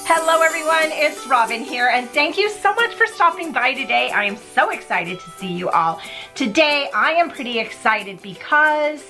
Hello everyone, it's Robin here, and thank you so much for stopping by today. I am so excited to see you all. Today I am pretty excited because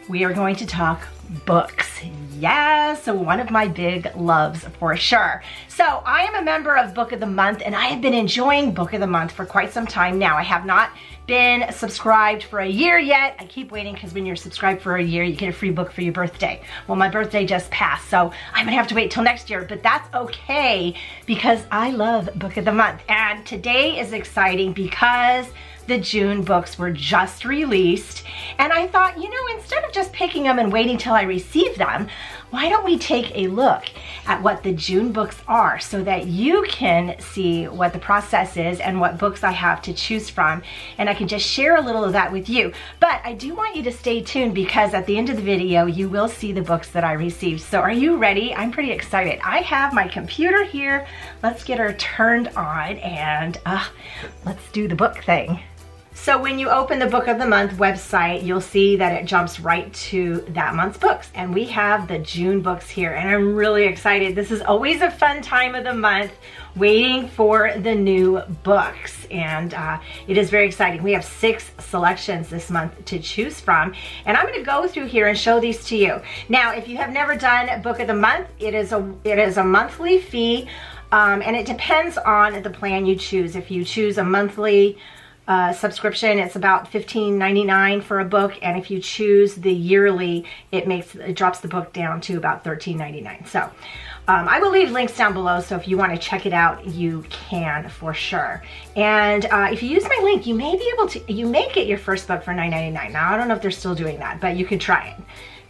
we are going to talk books. Yes, one of my big loves for sure. So I am a member of Book of the Month, and I have been enjoying Book of the Month for quite some time now. I have not been subscribed for a year yet. I keep waiting because when you're subscribed for a year, you get a free book for your birthday. Well, my birthday just passed, so I'm gonna have to wait till next year, but that's okay because I love Book of the Month. And today is exciting because the June books were just released, and I thought, you know, instead of just picking them and waiting till I receive them, why don't we take a look at what the June books are so that you can see what the process is and what books I have to choose from, and I can just share a little of that with you. But I do want you to stay tuned because at the end of the video, you will see the books that I received. So are you ready? I'm pretty excited. I have my computer here. Let's get her turned on and let's do the book thing. So when you open the Book of the Month website, you'll see that it jumps right to that month's books. And we have the June books here, and I'm really excited. This is always a fun time of the month, waiting for the new books. And it is very exciting. We have 6 selections this month to choose from. And I'm gonna go through here and show these to you. Now, if you have never done Book of the Month, it is a monthly fee, and it depends on the plan you choose. If you choose a monthly subscription, it's about $15.99 for a book, and if you choose the yearly, it drops the book down to about $13.99. So I will leave links down below, so if you want to check it out, you can for sure. And if you use my link, you may get your first book for $9.99. Now I don't know if they're still doing that, but you could try it.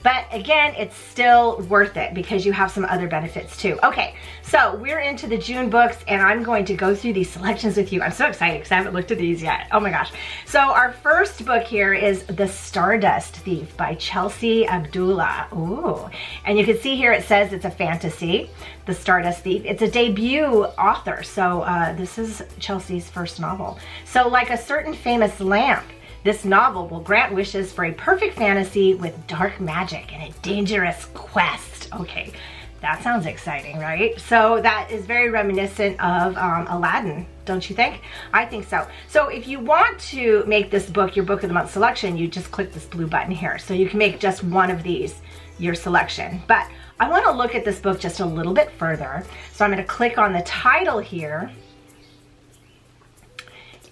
But again, it's still worth it because you have some other benefits too. Okay, so we're into the June books, and I'm going to go through these selections with you. I'm so excited because I haven't looked at these yet. Oh my gosh. So our first book here is The Stardust Thief by Chelsea Abdullah. Ooh, and you can see here it says it's a fantasy, The Stardust Thief. It's a debut author, so this is Chelsea's first novel. So like a certain famous lamp, this novel will grant wishes for a perfect fantasy with dark magic and a dangerous quest. Okay, that sounds exciting, right? So that is very reminiscent of Aladdin, don't you think? I think so. So if you want to make this book your Book of the Month selection, you just click this blue button here. So you can make just one of these your selection. But I want to look at this book just a little bit further. So I'm going to click on the title here.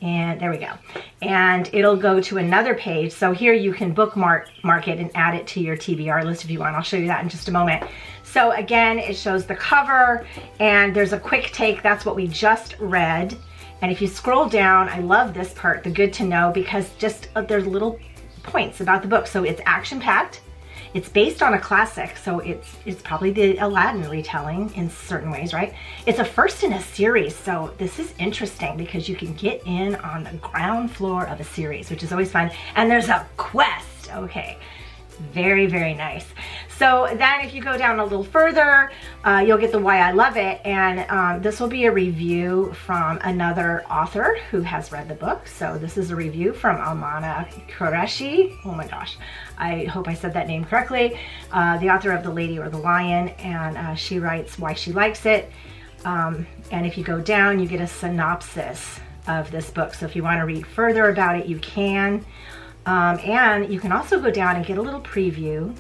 And there we go. And it'll go to another page. So here you can bookmark it and add it to your TBR list if you want. I'll show you that in just a moment. So again, it shows the cover, and there's a quick take. That's what we just read. And if you scroll down, I love this part, the good to know, because just there's little points about the book. So it's action-packed. It's based on a classic, so it's probably the Aladdin retelling in certain ways, right? It's a first in a series, so this is interesting because you can get in on the ground floor of a series, which is always fun. And there's a quest. Okay, very, very nice. So then if you go down a little further, you'll get the why I love it, and this will be a review from another author who has read the book. So this is a review from Almana Qureshi. Oh my gosh, I hope I said that name correctly. The author of The Lady or the Lion, and she writes why she likes it. And if you go down, you get a synopsis of this book. So if you want to read further about it, you can. And you can also go down and get a little preview.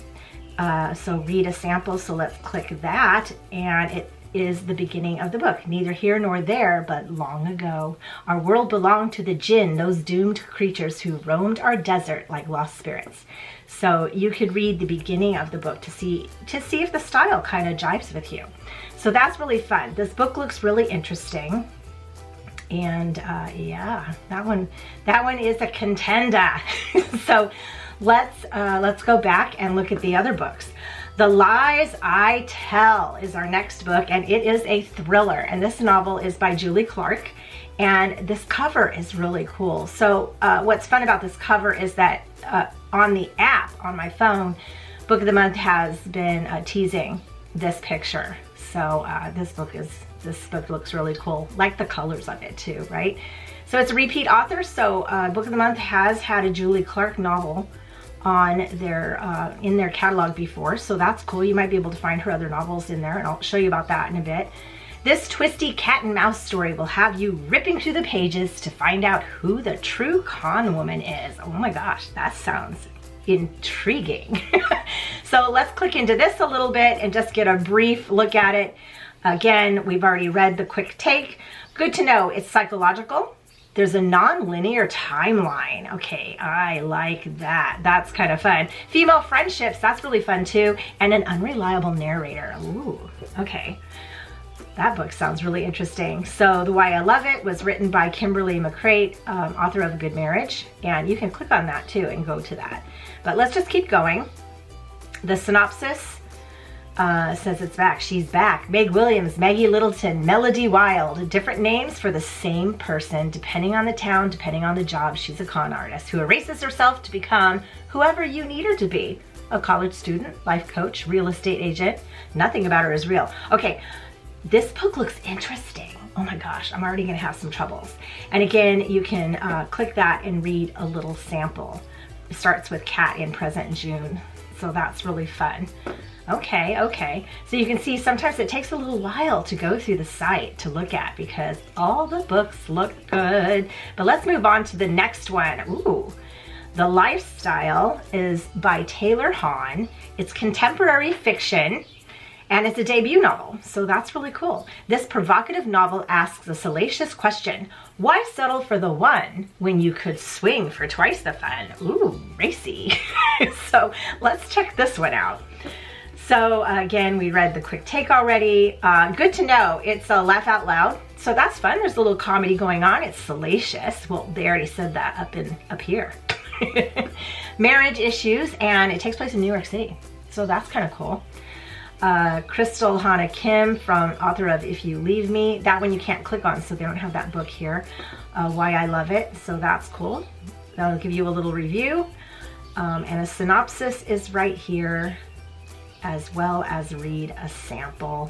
So read a sample, so let's click that, and it is the beginning of the book. Neither here nor there, but long ago, our world belonged to the jinn, those doomed creatures who roamed our desert like lost spirits. So you could read the beginning of the book to see if the style kind of jives with you. So that's really fun. This book looks really interesting. And yeah, that one is a contender. So let's go back and look at the other books. The Lies I Tell is our next book, and it is a thriller. And this novel is by Julie Clark, and this cover is really cool. So what's fun about this cover is that on the app on my phone, Book of the Month has been teasing this picture. So this book looks really cool. Like the colors of it too, right? So it's a repeat author. So Book of the Month has had a Julie Clark novel on their in their catalog before, so that's cool. You might be able to find her other novels in there, and I'll show you about that in a bit. This twisty cat and mouse story will have you ripping through the pages to find out who the true con woman is. Oh my gosh, that sounds intriguing. So let's click into this a little bit and just get a brief look at it. Again, we've already read the quick take. Good to know it's psychological. There's a non-linear timeline. Okay, I like that. That's kind of fun. Female friendships, that's really fun too. And an unreliable narrator. Ooh, okay. That book sounds really interesting. So The Why I Love It was written by Kimberly McCreight, author of A Good Marriage. And you can click on that too and go to that. But let's just keep going. The synopsis says it's back. She's back. Meg Williams, Maggie Littleton, Melody Wild. Different names for the same person, depending on the town, depending on the job. She's a con artist who erases herself to become whoever you need her to be. A college student, life coach, real estate agent. Nothing about her is real. Okay, this book looks interesting. Oh my gosh, I'm already gonna have some troubles. And again, you can click that and read a little sample. It starts with Cat in present June. So that's really fun. Okay. So you can see sometimes it takes a little while to go through the site to look at because all the books look good. But let's move on to the next one. Ooh, The Lifestyle is by Taylor Hahn. It's contemporary fiction and it's a debut novel. So that's really cool. This provocative novel asks a salacious question. Why settle for the one when you could swing for twice the fun? Ooh, racy. So let's check this one out. So again, we read the quick take already. Good to know it's a laugh out loud. So that's fun. There's a little comedy going on. It's salacious. Well, they already said that up here. Marriage issues, and it takes place in New York City. So that's kind of cool. Crystal Hannah Kim, author of If You Leave Me. That one you can't click on, so they don't have that book here. Why I Love It. So that's cool. That'll give you a little review. And a synopsis is right here, as well as read a sample.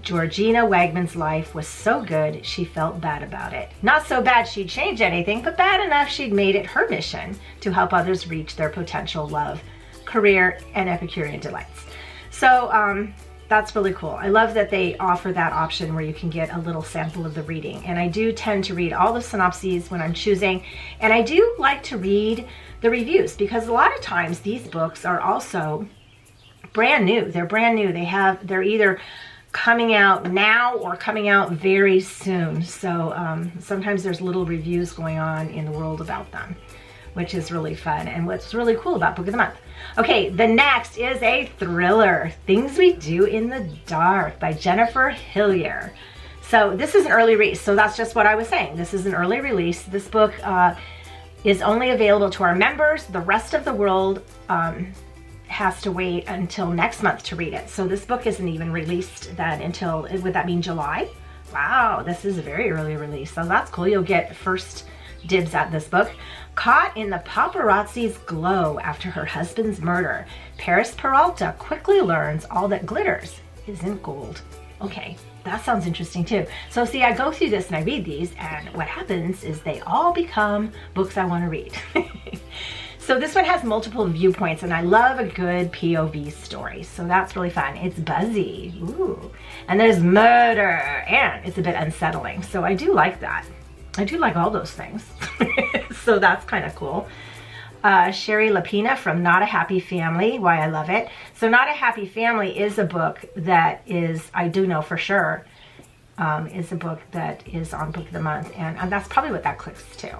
Georgina Wagman's life was so good, she felt bad about it. Not so bad she'd change anything, but bad enough she'd made it her mission to help others reach their potential love, career, and Epicurean delights. So that's really cool. I love that they offer that option where you can get a little sample of the reading. And I do tend to read all the synopses when I'm choosing. And I do like to read the reviews because a lot of times these books are also brand new. They're brand new. They're either coming out now or coming out very soon. So sometimes there's little reviews going on in the world about them, which is really fun and what's really cool about Book of the Month. Okay, the next is a thriller, Things We Do in the Dark by Jennifer Hillier. So this is an early release. So that's just what I was saying. This is an early release. This book is only available to our members. The rest of the world has to wait until next month to read it. So this book isn't even released then until, would that mean July? Wow, this is a very early release. So that's cool. You'll get first dibs at this book. Caught in the paparazzi's glow after her husband's murder, Paris Peralta quickly learns all that glitters isn't gold. Okay, that sounds interesting too. So see, I go through this and I read these, and what happens is they all become books I want to read. So this one has multiple viewpoints, and I love a good POV story. So that's really fun. It's buzzy, ooh, and there's murder, and it's a bit unsettling. So I do like that. I do like all those things. So that's kind of cool. Sherry Lapina from Not a Happy Family, Why I Love It. So Not a Happy Family is a book that is, I do know for sure, is a book that is on Book of the Month, and that's probably what that clicks to.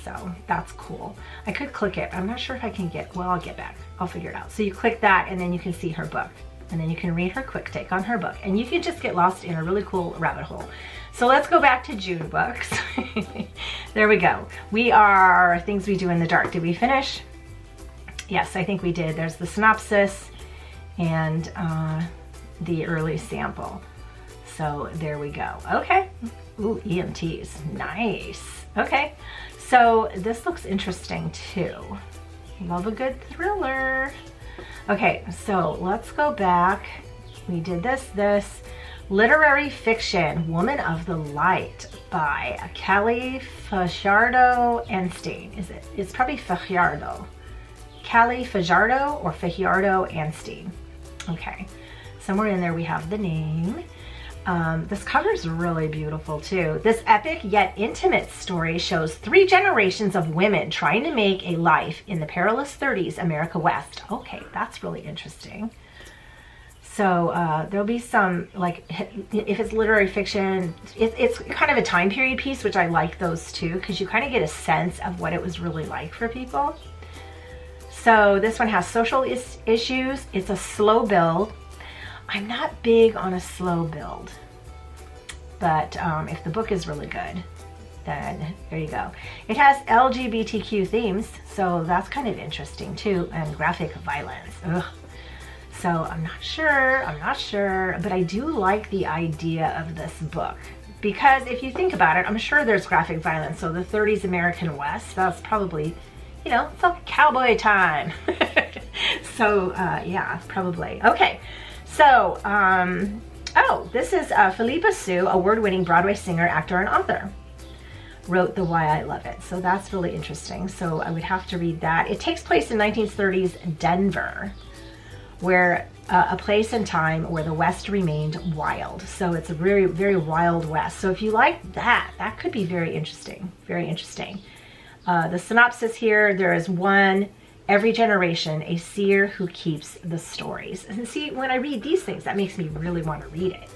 So that's cool. I could click it. I'm not sure if I can well, I'll get back. I'll figure it out. So you click that and then you can see her book. And then you can read her quick take on her book. And you can just get lost in a really cool rabbit hole. So let's go back to June books. There we go. We are Things We Do in the Dark. Did we finish? Yes, I think we did. There's the synopsis and the early sample. So there we go. Okay. Ooh, EMTs. Nice. Okay. So this looks interesting too. Love a good thriller. Okay, so let's go back. We did this. Literary fiction, Woman of the Light by Kelly Fajardo-Anstine. Is it? It's probably Fajardo. Kelly Fajardo or Fajardo-Anstine. Okay, somewhere in there we have the name. This cover is really beautiful too. This epic yet intimate story shows 3 generations of women trying to make a life in the perilous 30s America West. Okay, that's really interesting. So there'll be some, like, if it's literary fiction, it's kind of a time period piece, which I like those too, because you kind of get a sense of what it was really like for people. So this one has social issues. It's a slow build. I'm not big on a slow build, but if the book is really good, then there you go. It has LGBTQ themes, so that's kind of interesting too, and graphic violence. Ugh. So I'm not sure, but I do like the idea of this book, because if you think about it, I'm sure there's graphic violence. So the 30s American West, that's probably, you know, it's like cowboy time. So yeah, probably. Okay. So, oh, this is Philippa Sue, award-winning Broadway singer, actor, and author. Wrote The Why I Love It. So that's really interesting. So I would have to read that. It takes place in 1930s Denver, where a place and time where the West remained wild. So it's a very, very wild West. So if you like that, that could be very interesting. Very interesting. The synopsis here, there is one, every generation, a seer who keeps the stories. And see, when I read these things, that makes me really want to read it.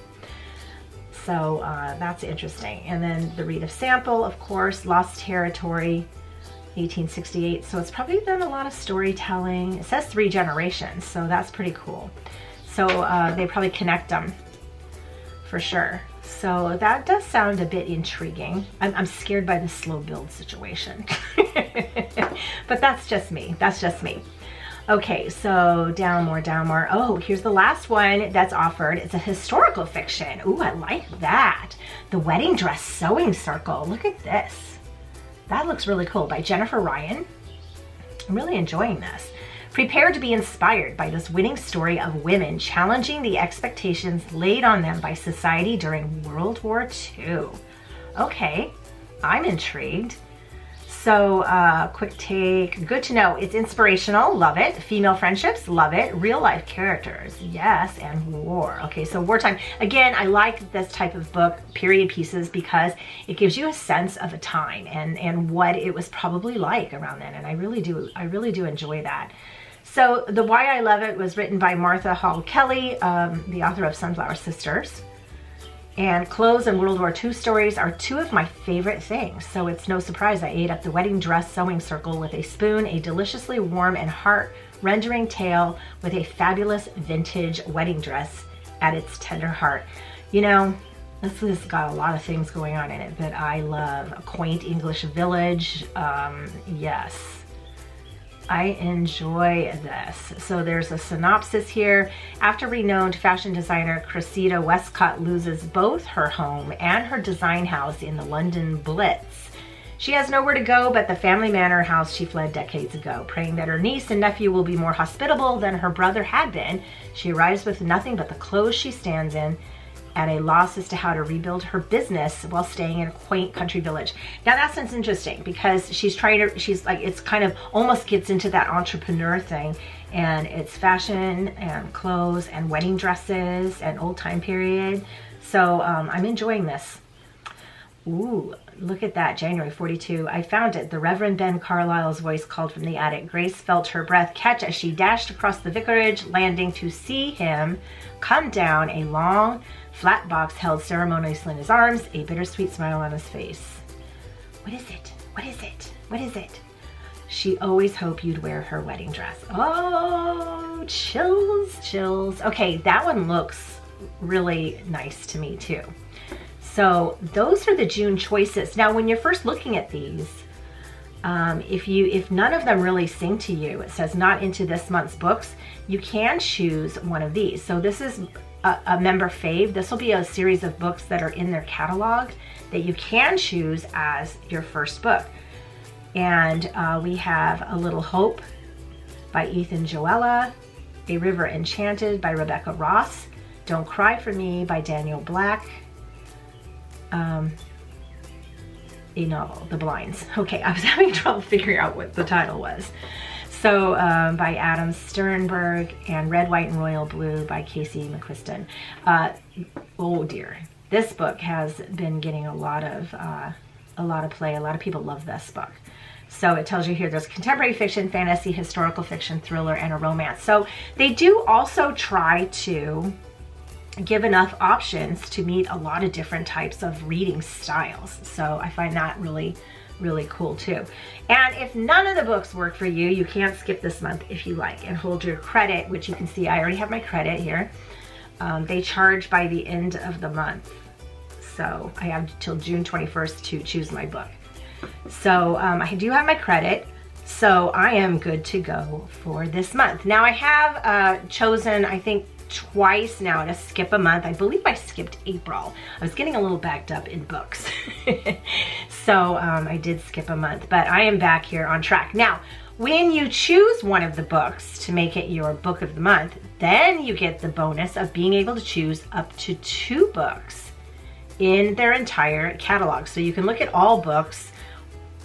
So that's interesting. And then the read of sample, of course, Lost Territory, 1868. So it's probably done a lot of storytelling. It says 3 generations, so that's pretty cool. So they probably connect them for sure. So that does sound a bit intriguing. I'm scared by the slow build situation. But that's just me. That's just me. Okay, so down more. Oh, here's the last one that's offered. It's a historical fiction. Ooh, I like that. The Wedding Dress Sewing Circle. Look at this. That looks really cool, by Jennifer Ryan. I'm really enjoying this. Prepare to be inspired by this winning story of women challenging the expectations laid on them by society during World War II. Okay, I'm intrigued. So quick take, good to know. It's inspirational, love it. Female friendships, love it. Real life characters, yes, and war. Okay, so wartime. Again, I like this type of book, period pieces, because it gives you a sense of a time and what it was probably like around then. And I really do enjoy that. So The Why I Love It was written by Martha Hall Kelly, the author of Sunflower Sisters. And clothes and World War II stories are 2 of my favorite things. So it's no surprise I ate up the Wedding Dress Sewing Circle with a spoon, a deliciously warm and heart-rendering tale with a fabulous vintage wedding dress at its tender heart. You know, this has got a lot of things going on in it, but I love a quaint English village. Yes. I enjoy this. So there's a synopsis here. After renowned fashion designer Cressida Westcott loses both her home and her design house in the London Blitz, she has nowhere to go but the family manor house she fled decades ago. Praying that her niece and nephew will be more hospitable than her brother had been, she arrives with nothing but the clothes she stands in, at a loss as to how to rebuild her business while staying in a quaint country village. Now that sounds interesting, because she's like, it's kind of almost gets into that entrepreneur thing, and it's fashion and clothes and wedding dresses and old time period. So I'm enjoying this. Ooh, look at that, January 42. I found it. The Reverend Ben Carlisle's voice called from the attic. Grace felt her breath catch as she dashed across the vicarage landing to see him come down. A long, flat box held ceremoniously in his arms, a bittersweet smile on his face. What is it? What is it? What is it? She always hoped you'd wear her wedding dress. Oh, chills, chills. Okay, that one looks really nice to me too. So those are the June choices. Now, when you're first looking at these, if none of them really sing to you, it says not into this month's books, you can choose one of these. So this is a member fave. This will be a series of books that are in their catalog that you can choose as your first book. And we have A Little Hope by Ethan Joella, A River Enchanted by Rebecca Ross, Don't Cry for Me by Daniel Black, you know, The Blinds. Okay, I was having trouble figuring out what the title was. So by Adam Sternberg, and Red, White, and Royal Blue by Casey McQuiston. Oh dear, this book has been getting a lot of play. A lot of people love this book. So it tells you here there's contemporary fiction, fantasy, historical fiction, thriller, and a romance. So they do also try to give enough options to meet a lot of different types of reading styles. So I find that really cool too. And if none of the books work for you, you can skip this month if you like and hold your credit, which you can see I already have my credit here. They charge by the end of the month. So I have till June 21st to choose my book. So I do have my credit, so I am good to go for this month. Now I have chosen, I think, twice now to skip a month. I believe I skipped April. I was getting a little backed up in books. So I did skip a month, but I am back here on track. Now, when you choose one of the books to make it your book of the month, then you get the bonus of being able to choose up to 2 books in their entire catalog. So you can look at all books,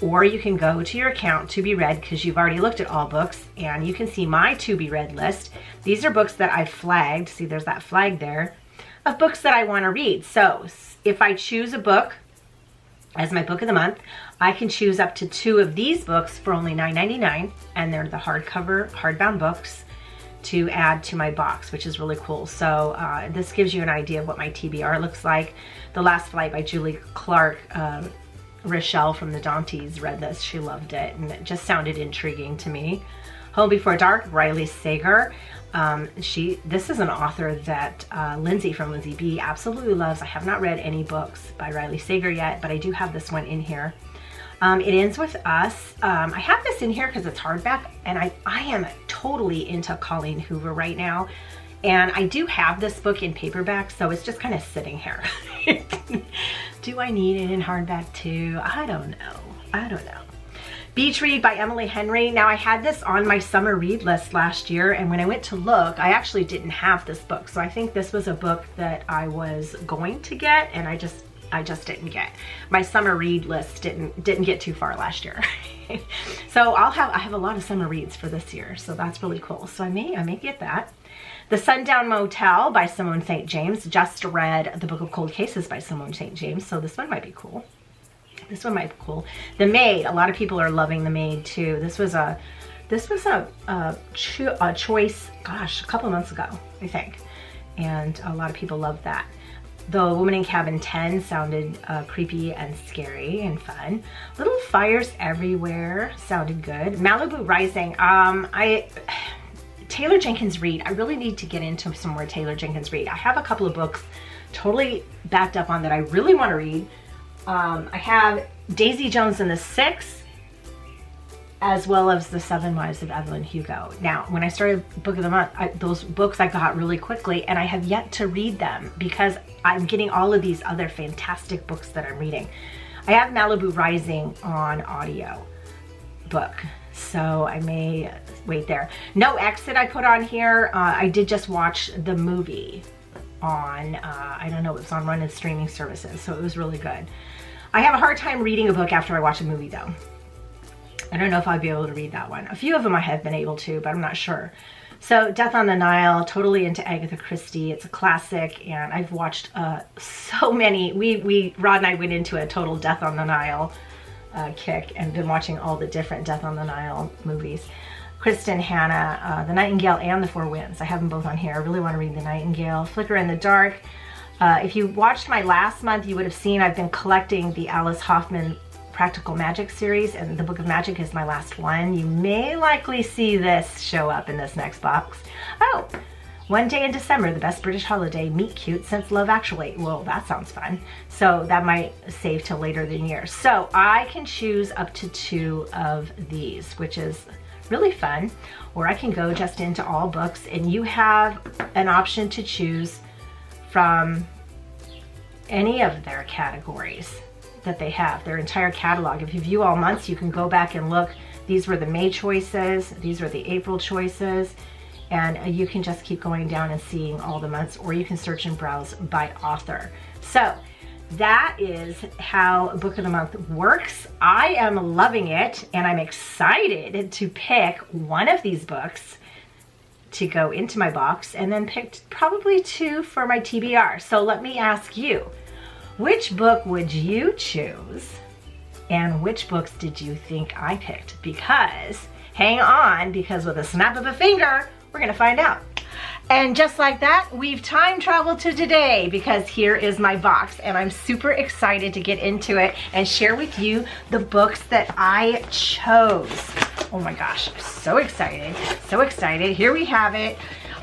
or you can go to your account to be read, because you've already looked at all books, and you can see my to be read list. These are books that I've flagged. See, there's that flag there of books that I want to read. So if I choose a book as my book of the month, I can choose up to 2 of these books for only $9.99, and they're the hardcover, hardbound books to add to my box, which is really cool. So this gives you an idea of what my TBR looks like. The Last Flight by Julie Clark, Rochelle from the Dantes read this. She loved it, and it just sounded intriguing to me. Home Before Dark, Riley Sager. This is an author that Lindsay from Lindsay B absolutely loves. I have not read any books by Riley Sager yet, but I do have this one in here. It Ends With Us. I have this in here because it's hardback, and I am totally into Colleen Hoover right now. And I do have this book in paperback, so it's just kind of sitting here. Do I need it in hardback too? I don't know. Beach Read by Emily Henry. Now I had this on my summer read list last year, and when I went to look, I actually didn't have this book. So I think this was a book that I was going to get, and I just didn't get. My summer read list didn't get too far last year. So I have a lot of summer reads for this year, so that's really cool. So I may get that. The Sundown Motel by Simone St. James. Just read the Book of Cold Cases by Simone St. James, so this one might be cool. The Maid. A lot of people are loving The Maid too. This was a choice, gosh, a couple of months ago, I think, and a lot of people loved that. The Woman in Cabin 10 sounded creepy and scary and fun. Little Fires Everywhere sounded good. Malibu Rising. Taylor Jenkins Reid. I really need to get into some more Taylor Jenkins Reid. I have a couple of books totally backed up on that I really want to read. I have Daisy Jones and the Six, as well as The 7 Wives of Evelyn Hugo. Now, when I started Book of the Month, those books I got really quickly, and I have yet to read them because I'm getting all of these other fantastic books that I'm reading. I have Malibu Rising on audio book, so I may wait there. No Exit I put on here. I did just watch the movie on, I don't know, it was on one of the streaming services, so it was really good. I have a hard time reading a book after I watch a movie though. I don't know if I'll be able to read that one. A few of them I have been able to, but I'm not sure. So Death on the Nile, totally into Agatha Christie. It's a classic, and I've watched so many. Rod and I went into a total Death on the Nile kick and been watching all the different Death on the Nile movies. Kristen Hanna, The Nightingale and The Four Winds. I have them both on here. I really want to read The Nightingale. Flicker in the Dark. If you watched my last month, you would have seen I've been collecting the Alice Hoffman Practical Magic series, and the Book of Magic is my last one. You may likely see this show up in this next box. Oh, One Day in December, the best British holiday, meet cute since Love Actually. Well, that sounds fun. So that might save till later in the year. So I can choose up to 2 of these, which is really fun. Or I can go just into all books, and you have an option to choose from any of their categories that they have, their entire catalog. If you view all months, you can go back and look. These were the May choices, these were the April choices, and you can just keep going down and seeing all the months, or you can search and browse by author. So that is how Book of the Month works. I am loving it, and I'm excited to pick one of these books to go into my box, and then picked probably 2 for my TBR. So let me ask you, which book would you choose, and which books did you think I picked? Because, hang on, because with a snap of a finger, we're gonna find out. And just like that, we've time traveled to today, because here is my box, and I'm super excited to get into it and share with you the books that I chose. Oh my gosh, I'm so excited, so excited. Here we have it.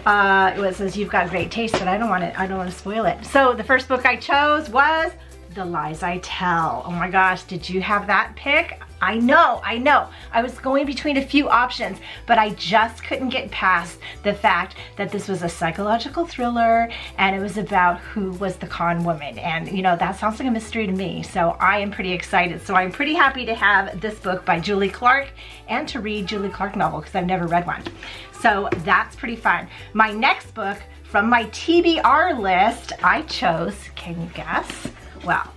It says you've got great taste, but I don't want to spoil it. So the first book I chose was The Lies I Tell. Oh my gosh, did you have that pick? I know. I was going between a few options, but I just couldn't get past the fact that this was a psychological thriller, and it was about who was the con woman. And you know, that sounds like a mystery to me, so I am pretty excited. So I'm pretty happy to have this book by Julie Clark, and to read Julie Clark novel, because I've never read one. So that's pretty fun. My next book from my TBR list, I chose, can you guess? Well,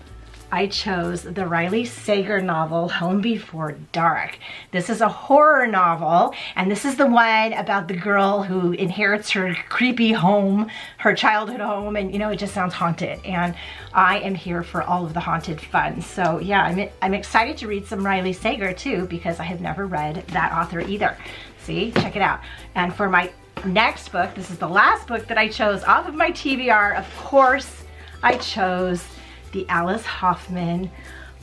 I chose the Riley Sager novel, Home Before Dark. This is a horror novel, and this is the one about the girl who inherits her creepy home, her childhood home, and you know, it just sounds haunted, and I am here for all of the haunted fun. So yeah, I'm excited to read some Riley Sager too, because I have never read that author either. See, check it out. And for my next book, this is the last book that I chose off of my TBR, of course, I chose the Alice Hoffman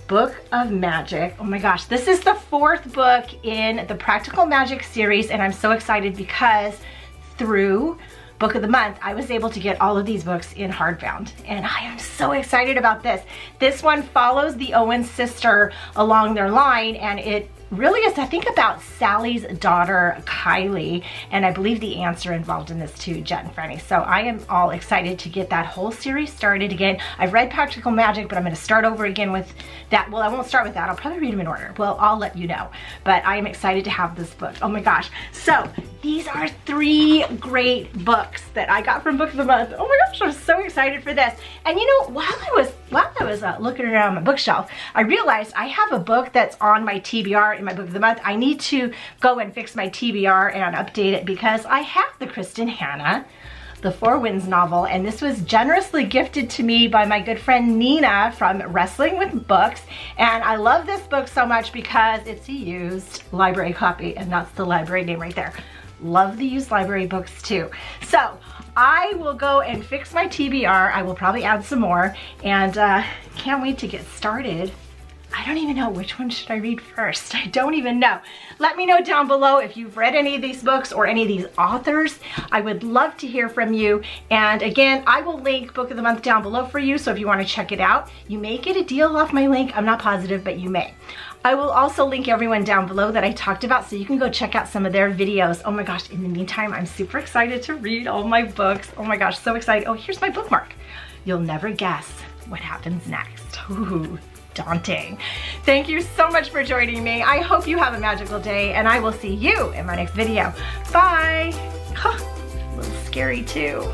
Book of Magic. Oh my gosh, this is the 4th book in the Practical Magic series, and I'm so excited because through Book of the Month, I was able to get all of these books in hardbound, and I am so excited about this. This one follows the Owen sister along their line, and it really is, I think, about Sally's daughter, Kylie, and I believe the aunts are involved in this too, Jet and Franny. So I am all excited to get that whole series started again. I've read Practical Magic, but I'm going to start over again with that. Well, I won't start with that. I'll probably read them in order. Well, I'll let you know. But I am excited to have this book. Oh my gosh. So these are 3 great books that I got from Book of the Month. Oh my gosh, I'm so excited for this. And you know, while I was looking around my bookshelf, I realized I have a book that's on my TBR in my Book of the Month. I need to go and fix my TBR and update it, because I have the Kristen Hanna, the Four Winds novel, and this was generously gifted to me by my good friend Nina from Wrestling with Books. And I love this book so much because it's a used library copy, and that's the library name right there. Love the used library books too. So I will go and fix my TBR. I will probably add some more, and can't wait to get started. I don't even know which one should I read first. I don't even know. Let me know down below if you've read any of these books or any of these authors. I would love to hear from you. And again, I will link Book of the Month down below for you, so if you want to check it out, you may get a deal off my link. I'm not positive, but you may. I will also link everyone down below that I talked about, so you can go check out some of their videos. Oh my gosh, in the meantime, I'm super excited to read all my books. Oh my gosh, so excited. Oh, here's my bookmark. You'll never guess what happens next. Ooh, daunting. Thank you so much for joining me. I hope you have a magical day, and I will see you in my next video. Bye. Huh, a little scary too.